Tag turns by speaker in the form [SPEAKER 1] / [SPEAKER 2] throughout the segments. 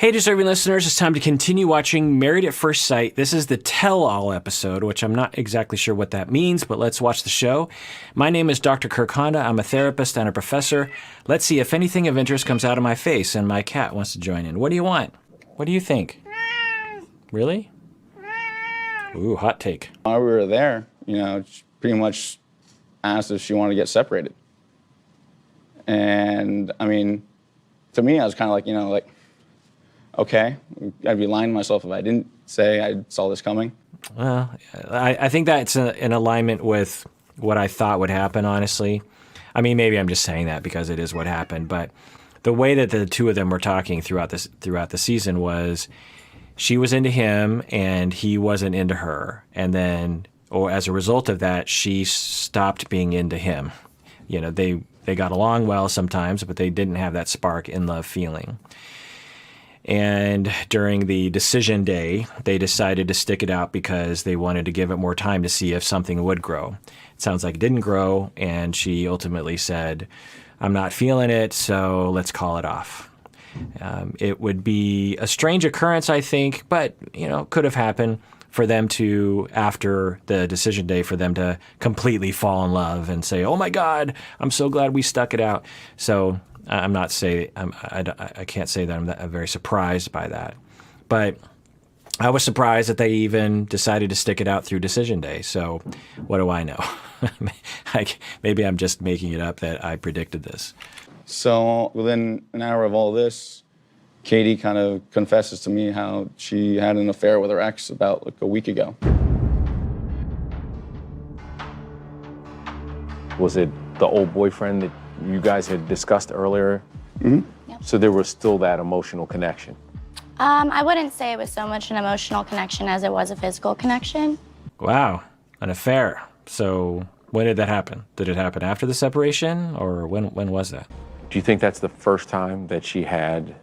[SPEAKER 1] Hey, deserving listeners, it's time to continue watching Married at First Sight. This is the tell-all episode, which I'm not exactly sure what that means, but let's watch the show. My name is Dr. Kirk Honda. I'm a therapist and a professor. Let's see if anything of interest comes out of my face, and my cat wants to join in. What do you want? What do you think? Really? Ooh, hot take.
[SPEAKER 2] While we were there, she pretty much asked if she wanted to get separated. And, to me, I was kind of like, okay, I'd be lying to myself if I didn't say I saw this coming.
[SPEAKER 1] Well, I think that's in alignment with what I thought would happen, honestly. Maybe I'm just saying that because it is what happened, but the way that the two of them were talking throughout the season was she was into him and he wasn't into her. And then, or as a result of that, she stopped being into him. They got along well sometimes, but they didn't have that spark in love feeling. And during the decision day, they decided to stick it out because they wanted to give it more time to see if something would grow. It sounds like it didn't grow, and she ultimately said, I'm not feeling it, so let's call it off. It would be a strange occurrence, I think, but, could have happened for them to, after the decision day, for them to completely fall in love and say, oh my God, I'm so glad we stuck it out. So I can't say that I'm very surprised by that. But I was surprised that they even decided to stick it out through decision day. So what do I know? Maybe I'm just making it up that I predicted this.
[SPEAKER 2] So within an hour of all this, Katie kind of confesses to me how she had an affair with her ex about a week ago.
[SPEAKER 3] Was it the old boyfriend that you guys had discussed earlier?
[SPEAKER 2] Mm-hmm.
[SPEAKER 4] Yep.
[SPEAKER 3] So there was still that emotional connection?
[SPEAKER 4] I wouldn't say it was so much an emotional connection as it was a physical connection.
[SPEAKER 1] Wow, an affair. So when did that happen? Did it happen after the separation, or when was that?
[SPEAKER 3] Do you think that's the first time that she had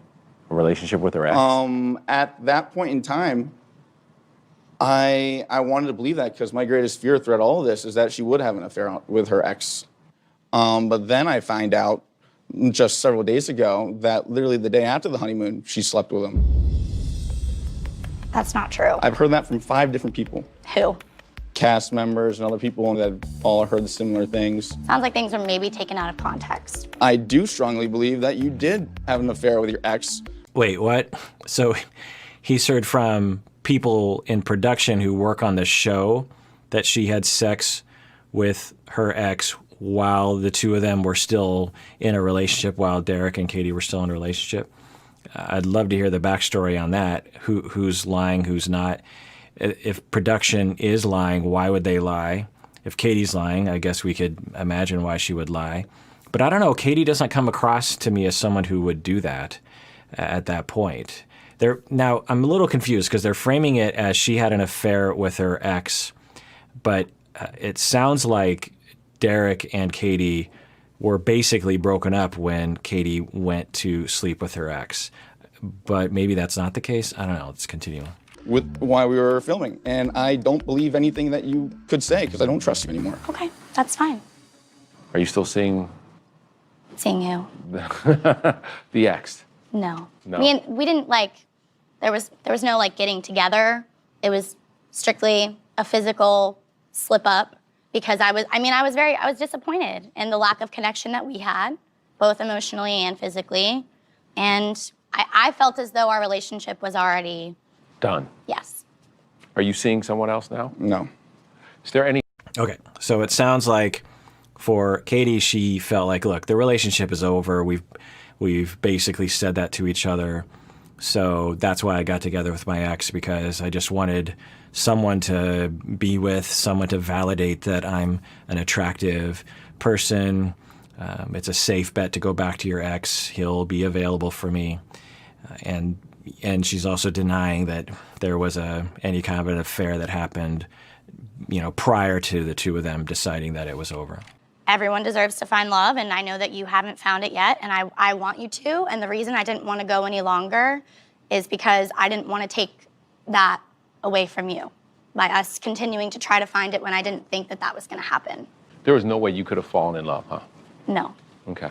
[SPEAKER 3] a relationship with her ex?
[SPEAKER 2] At that point in time, I wanted to believe that because my greatest fear throughout all of this is that she would have an affair with her ex. But then I find out just several days ago that literally the day after the honeymoon, she slept with him.
[SPEAKER 4] That's not true.
[SPEAKER 2] I've heard that from 5 different people.
[SPEAKER 4] Who?
[SPEAKER 2] Cast members and other people that all heard the similar things.
[SPEAKER 4] Sounds like things are maybe taken out of context.
[SPEAKER 2] I do strongly believe that you did have an affair with your ex.
[SPEAKER 1] Wait, what? So he's heard from people in production who work on the show that she had sex with her ex while the two of them were still in a relationship, while Derek and Katie were still in a relationship. I'd love to hear the backstory on that. Who's lying, who's not. If production is lying, why would they lie? If Katie's lying, I guess we could imagine why she would lie. But I don't know, Katie doesn't come across to me as someone who would do that at that point. Now, I'm a little confused because they're framing it as she had an affair with her ex, but it sounds like Derek and Katie were basically broken up when Katie went to sleep with her ex. But maybe that's not the case. I don't know. Let's continue.
[SPEAKER 2] While we were filming, and I don't believe anything that you could say because I don't trust you anymore.
[SPEAKER 4] Okay, that's fine.
[SPEAKER 3] Are you still seeing
[SPEAKER 4] Seeing who?
[SPEAKER 3] the ex?
[SPEAKER 4] No.
[SPEAKER 3] No.
[SPEAKER 4] We didn't there was no getting together. It was strictly a physical slip up because I was disappointed in the lack of connection that we had, both emotionally and physically. And I felt as though our relationship was already
[SPEAKER 3] Done.
[SPEAKER 4] Yes.
[SPEAKER 3] Are you seeing someone else now?
[SPEAKER 2] No.
[SPEAKER 3] Is there any?
[SPEAKER 1] Okay, so it sounds like for Katie, she felt like, look, the relationship is over. We've basically said that to each other. So that's why I got together with my ex, because I just wanted someone to be with, someone to validate that I'm an attractive person. It's a safe bet to go back to your ex. He'll be available for me. And she's also denying that there was any kind of an affair that happened, prior to the two of them deciding that it was over.
[SPEAKER 4] Everyone deserves to find love, and I know that you haven't found it yet, and I want you to. And the reason I didn't want to go any longer is because I didn't want to take that away from you by us continuing to try to find it when I didn't think that was going to happen.
[SPEAKER 3] There was no way you could have fallen in love, huh?
[SPEAKER 4] No.
[SPEAKER 3] Okay.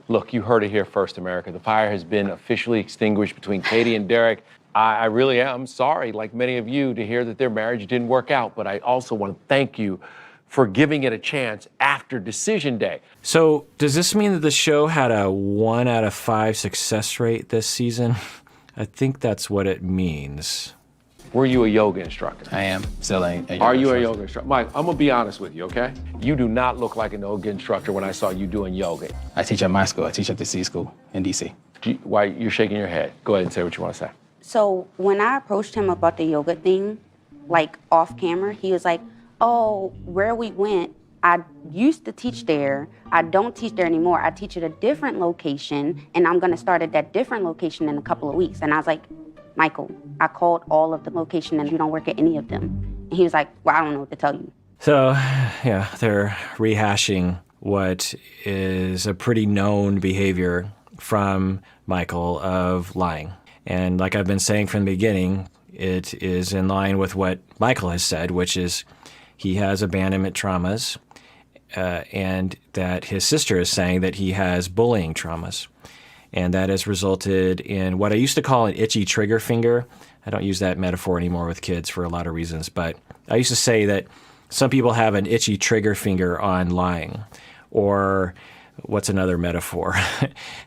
[SPEAKER 3] Look, you heard it here first, America. The fire has been officially extinguished between Katie and Derek. I really am sorry, like many of you, to hear that their marriage didn't work out, but I also want to thank you for giving it a chance after decision day.
[SPEAKER 1] So does this mean that the show had a 1 out of 5 success rate this season? I think that's what it means.
[SPEAKER 3] Were you a yoga instructor?
[SPEAKER 5] I am still a yoga
[SPEAKER 3] Are you a
[SPEAKER 5] instructor.
[SPEAKER 3] yoga instructor? Mike, I'm gonna be honest with you, okay? You do not look like a yoga instructor when I saw you doing yoga.
[SPEAKER 5] I teach at my school. I teach at the C school in DC.
[SPEAKER 3] Why you're shaking your head? Go ahead and say what you want to say.
[SPEAKER 6] So when I approached him about the yoga thing, like off camera, he was like, oh, where we went, I used to teach there. I don't teach there anymore. I teach at a different location, and I'm gonna start at that different location in a couple of weeks. And I was like, Michael, I called all of the locations and you don't work at any of them. And he was like, well, I don't know what to tell you.
[SPEAKER 1] So, yeah, they're rehashing what is a pretty known behavior from Michael of lying. And like I've been saying from the beginning, it is in line with what Michael has said, which is he has abandonment traumas, and that his sister is saying that he has bullying traumas. And that has resulted in what I used to call an itchy trigger finger. I don't use that metaphor anymore with kids for a lot of reasons, but I used to say that some people have an itchy trigger finger on lying. Or what's another metaphor?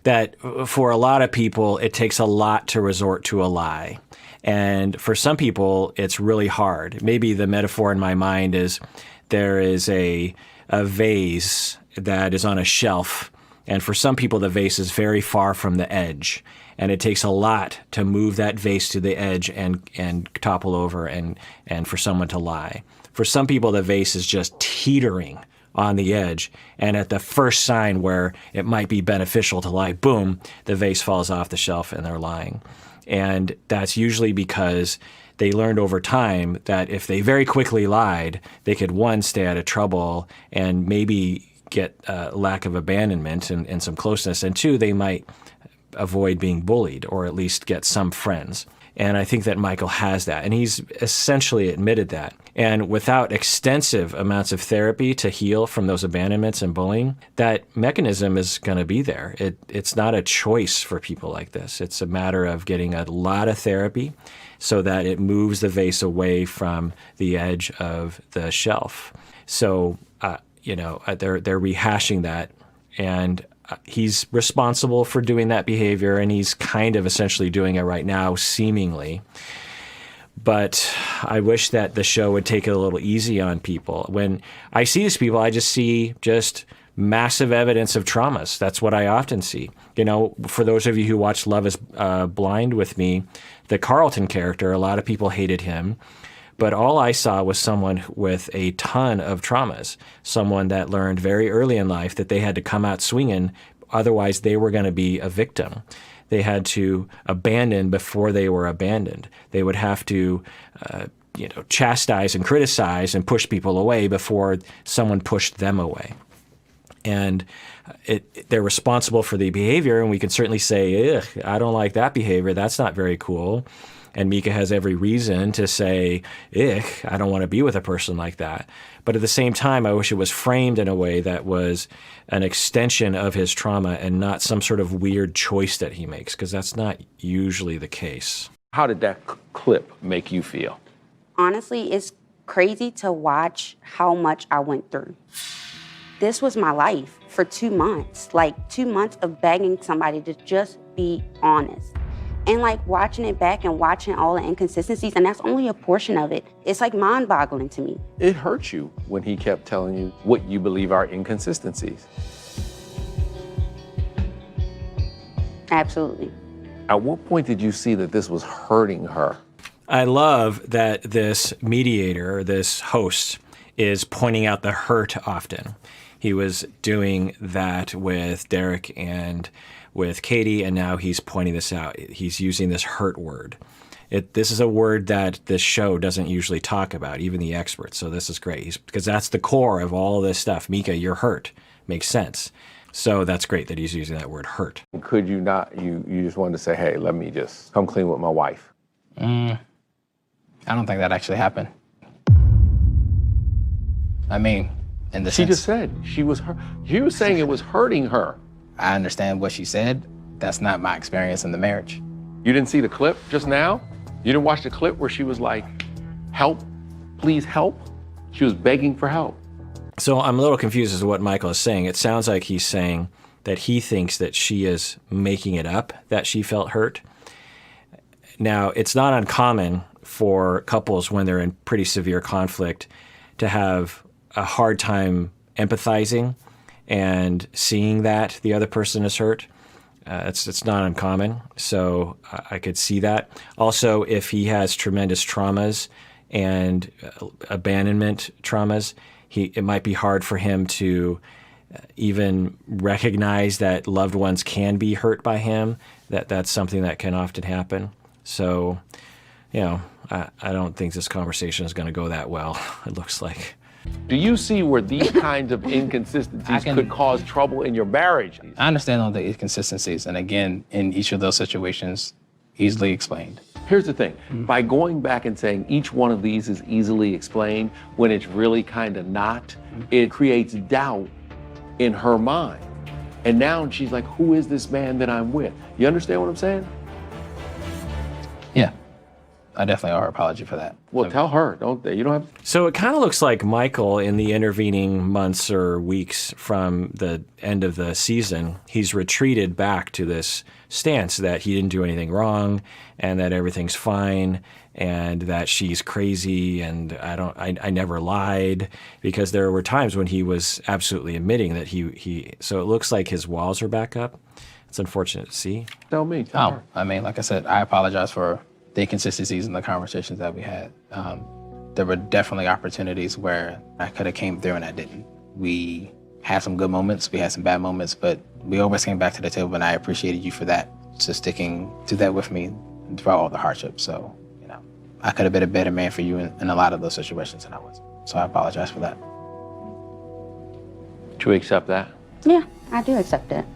[SPEAKER 1] That for a lot of people, it takes a lot to resort to a lie. And for some people, it's really hard. Maybe the metaphor in my mind is there is a vase that is on a shelf. And for some people, the vase is very far from the edge. And it takes a lot to move that vase to the edge and topple over and for someone to lie. For some people, the vase is just teetering on the edge. And at the first sign where it might be beneficial to lie, boom, the vase falls off the shelf and they're lying. And that's usually because they learned over time that if they very quickly lied, they could, one, stay out of trouble and maybe get a lack of abandonment and some closeness, and two, they might avoid being bullied or at least get some friends. And I think that Michael has that, and he's essentially admitted that. And without extensive amounts of therapy to heal from those abandonments and bullying, that mechanism is going to be there. It's not a choice for people like this. It's a matter of getting a lot of therapy so that it moves the vase away from the edge of the shelf. So, they're rehashing that, and he's responsible for doing that behavior, and he's kind of essentially doing it right now, seemingly. But I wish that the show would take it a little easy on people. When I see these people, I just see massive evidence of traumas. That's what I often see. For those of you who watched Love is Blind with me, the Carlton character, a lot of people hated him. But all I saw was someone with a ton of traumas, someone that learned very early in life that they had to come out swinging, otherwise they were going to be a victim. They had to abandon before they were abandoned. They would have to chastise and criticize and push people away before someone pushed them away. And they're responsible for the behavior, and we can certainly say, ugh, I don't like that behavior. That's not very cool. And Mika has every reason to say, I don't want to be with a person like that. But at the same time, I wish it was framed in a way that was an extension of his trauma and not some sort of weird choice that he makes, because that's not usually the case.
[SPEAKER 3] How did that clip make you feel?
[SPEAKER 6] Honestly, it's crazy to watch how much I went through. This was my life for 2 months, like 2 months of begging somebody to just be honest. And like watching it back and watching all the inconsistencies, and that's only a portion of it. It's like mind-boggling to me.
[SPEAKER 3] It hurt you when he kept telling you what you believe are inconsistencies.
[SPEAKER 6] Absolutely.
[SPEAKER 3] At what point did you see that this was hurting her?
[SPEAKER 1] I love that this mediator, this host, is pointing out the hurt often. He was doing that with Derek and with Katie, and now he's pointing this out. He's using this hurt word. This is a word that this show doesn't usually talk about, even the experts. So this is great, because that's the core of all of this stuff. Mika, you're hurt. Makes sense. So that's great that he's using that word hurt.
[SPEAKER 3] Could you not, you just wanted to say, hey, let me just come clean with my wife?
[SPEAKER 5] I don't think that actually happened. I mean, in the
[SPEAKER 3] She
[SPEAKER 5] sense...
[SPEAKER 3] just said she was saying it was hurting her.
[SPEAKER 5] I understand what she said. That's not my experience in the marriage.
[SPEAKER 3] You didn't see the clip just now? You didn't watch the clip where she was like, help, please help? She was begging for help.
[SPEAKER 1] So I'm a little confused as to what Michael is saying. It sounds like he's saying that he thinks that she is making it up, that she felt hurt. Now, it's not uncommon for couples when they're in pretty severe conflict to have a hard time empathizing and seeing that the other person is hurt. It's not uncommon, so I could see that. Also, if he has tremendous traumas and abandonment traumas, it might be hard for him to even recognize that loved ones can be hurt by him. That's something that can often happen. So, I don't think this conversation is going to go that well, it looks like.
[SPEAKER 3] Do you see where these kinds of inconsistencies could cause trouble in your marriage?
[SPEAKER 5] I understand all the inconsistencies, and again, in each of those situations, easily explained.
[SPEAKER 3] Here's the thing. By going back and saying each one of these is easily explained when it's really kind of not, it creates doubt in her mind. And now she's like, who is this man that I'm with? You understand what I'm saying?
[SPEAKER 5] Yeah, I definitely owe her apology for that.
[SPEAKER 3] Well, tell her, don't they? You don't have to.
[SPEAKER 1] So it kind of looks like Michael, in the intervening months or weeks from the end of the season, he's retreated back to this stance that he didn't do anything wrong and that everything's fine and that she's crazy and I never lied, because there were times when he was absolutely admitting that so it looks like his walls are back up. It's unfortunate to see.
[SPEAKER 3] Tell me.
[SPEAKER 5] I mean, like I said, I apologize for the inconsistencies in the conversations that we had. There were definitely opportunities where I could have came through and I didn't. We had some good moments, we had some bad moments, but we always came back to the table, and I appreciated you for that, to sticking to that with me throughout all the hardships. So, I could have been a better man for you in a lot of those situations than I was. So I apologize for that.
[SPEAKER 3] Do you accept that?
[SPEAKER 6] Yeah, I do accept it.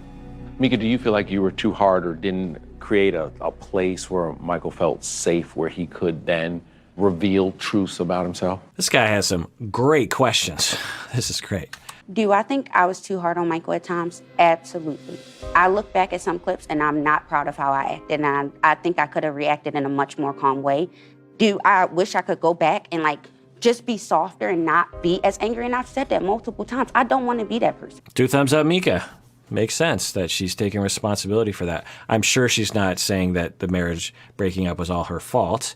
[SPEAKER 3] Mika, do you feel like you were too hard or didn't create a place where Michael felt safe, where he could then reveal truths about himself?
[SPEAKER 1] This guy has some great questions. This is great.
[SPEAKER 6] Do I think I was too hard on Michael at times? Absolutely. I look back at some clips and I'm not proud of how I acted, and I think I could have reacted in a much more calm way. Do I wish I could go back and just be softer and not be as angry? And I've said that multiple times. I don't want to be that person.
[SPEAKER 1] 2 thumbs up, Mika. Makes sense that she's taking responsibility for that. I'm sure she's not saying that the marriage breaking up was all her fault,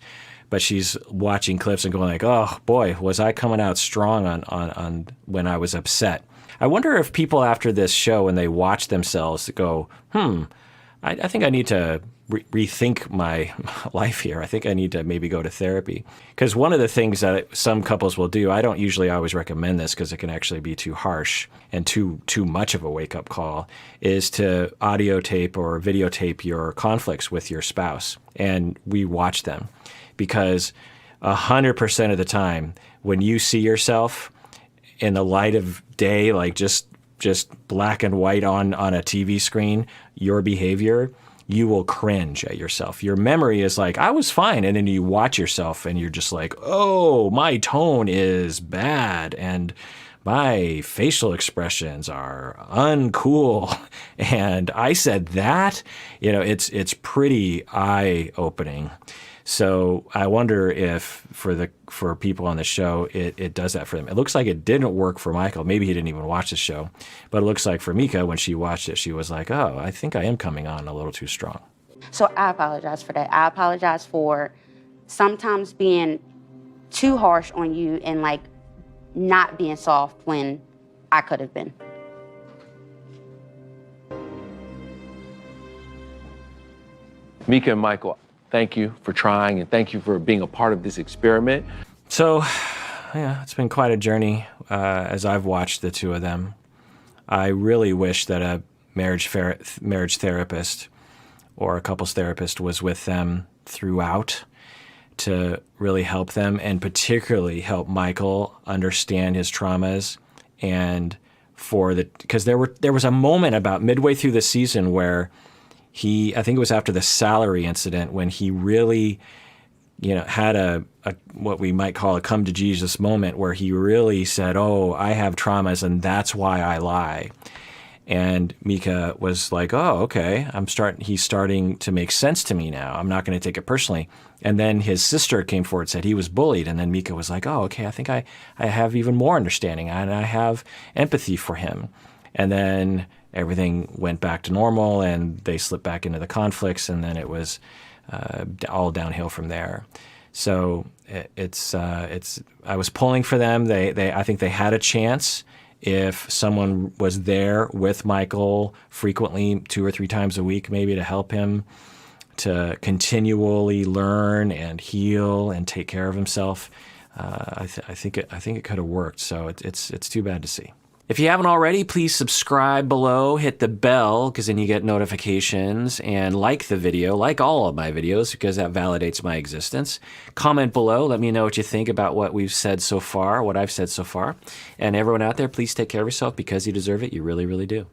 [SPEAKER 1] but she's watching clips and going like, oh boy, was I coming out strong on when I was upset. I wonder if people after this show, when they watch themselves, go, I think I need to rethink my life here. I think I need to maybe go to therapy. Because one of the things that some couples will do, I don't usually always recommend this because it can actually be too harsh and too much of a wake-up call, is to audio tape or videotape your conflicts with your spouse and we watch them. Because 100% of the time, when you see yourself in the light of day, like just black and white on a TV screen, your behavior, you will cringe at yourself. Your memory is like, I was fine. And then you watch yourself and you're just like, oh, my tone is bad. And my facial expressions are uncool. And I said that, it's pretty eye-opening. So I wonder if for people on the show, it does that for them. It looks like it didn't work for Michael. Maybe he didn't even watch the show. But it looks like for Mika, when she watched it, she was like, oh, I think I am coming on a little too strong.
[SPEAKER 6] So I apologize for that. I apologize for sometimes being too harsh on you and not being soft when I could have been.
[SPEAKER 3] Mika and Michael, thank you for trying, and thank you for being a part of this experiment.
[SPEAKER 1] So, yeah, it's been quite a journey as I've watched the two of them. I really wish that a marriage therapist or a couples therapist was with them throughout to really help them, and particularly help Michael understand his traumas. And because there was a moment about midway through the season where I think it was after the salary incident, when he really, had a what we might call a come to Jesus moment, where he really said, oh, I have traumas and that's why I lie. And Mika was like, "Oh, okay. He's starting to make sense to me now. I'm not going to take it personally." And then his sister came forward and said he was bullied. And then Mika was like, "Oh, okay. I think I have even more understanding and I have empathy for him." And then everything went back to normal and they slipped back into the conflicts. And then it was all downhill from there. So I was pulling for them. I think they had a chance if someone was there with Michael frequently, 2 or 3 times a week, maybe to help him to continually learn and heal and take care of himself. I think it could have worked. So it's too bad to see. If you haven't already, please subscribe below, hit the bell, because then you get notifications, and like the video, like all of my videos, because that validates my existence. Comment below, let me know what you think about what we've said so far, what I've said so far. And everyone out there, please take care of yourself because you deserve it. You really, really do.